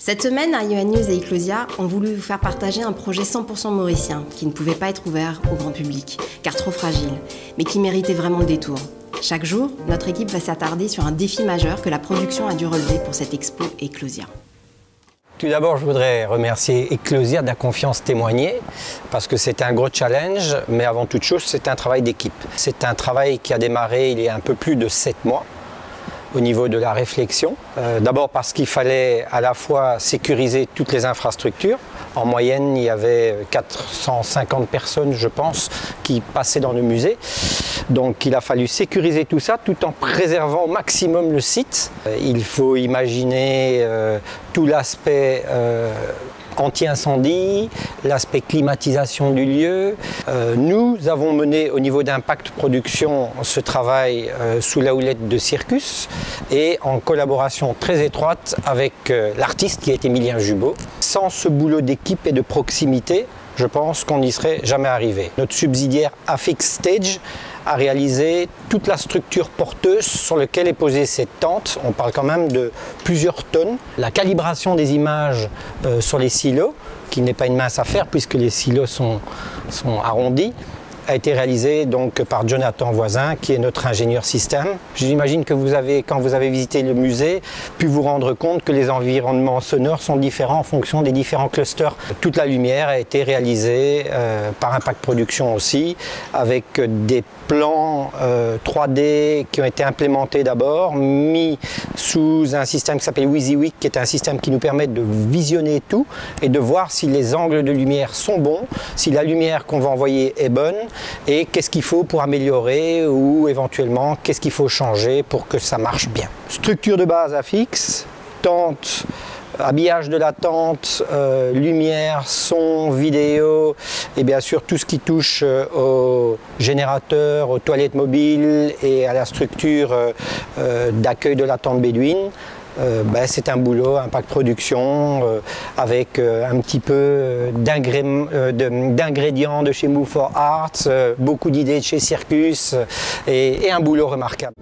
Cette semaine, Ariohan News et Eclosia ont voulu vous faire partager un projet 100% mauricien qui ne pouvait pas être ouvert au grand public, car trop fragile, mais qui méritait vraiment le détour. Chaque jour, notre équipe va s'attarder sur un défi majeur que la production a dû relever pour cette expo Eclosia. Tout d'abord, je voudrais remercier Eclosia de la confiance témoignée parce que c'est un gros challenge, mais avant toute chose, c'est un travail d'équipe. C'est un travail qui a démarré il y a un peu plus de 7 mois au niveau de la réflexion. D'abord parce qu'il fallait à la fois sécuriser toutes les infrastructures. En moyenne, il y avait 450 personnes, je pense, qui passaient dans le musée. Donc il a fallu sécuriser tout ça tout en préservant au maximum le site. Il faut imaginer tout l'aspect anti-incendie, l'aspect climatisation du lieu. Nous avons mené au niveau d'Impact Production ce travail sous la houlette de Circus et en collaboration très étroite avec l'artiste qui est Émilien Jubot. Sans ce boulot d'équipe et de proximité, je pense qu'on n'y serait jamais arrivé. Notre subsidiaire Affix Stage a réalisé toute la structure porteuse sur laquelle est posée cette tente. On parle quand même de plusieurs tonnes. La calibration des images sur les silos, qui n'est pas une mince affaire puisque les silos sont arrondis, a été réalisé donc par Jonathan Voisin, qui est notre ingénieur système. J'imagine que vous avez, quand vous avez visité le musée, pu vous rendre compte que les environnements sonores sont différents en fonction des différents clusters. Toute la lumière a été réalisée par Impact Production aussi, avec des plans 3D qui ont été implémentés d'abord, mis sous un système qui s'appelle WYSIWYG, qui est un système qui nous permet de visionner tout et de voir si les angles de lumière sont bons, si la lumière qu'on va envoyer est bonne, et qu'est-ce qu'il faut pour améliorer ou éventuellement qu'est-ce qu'il faut changer pour que ça marche bien. Structure de base Affix, tente, habillage de la tente, lumière, son, vidéo et bien sûr tout ce qui touche au générateur, aux toilettes mobiles et à la structure d'accueil de la tente bédouine. C'est un boulot, Impact Production, avec un petit peu d'ingrédients de chez Move for Arts, beaucoup d'idées de chez Circus et un boulot remarquable.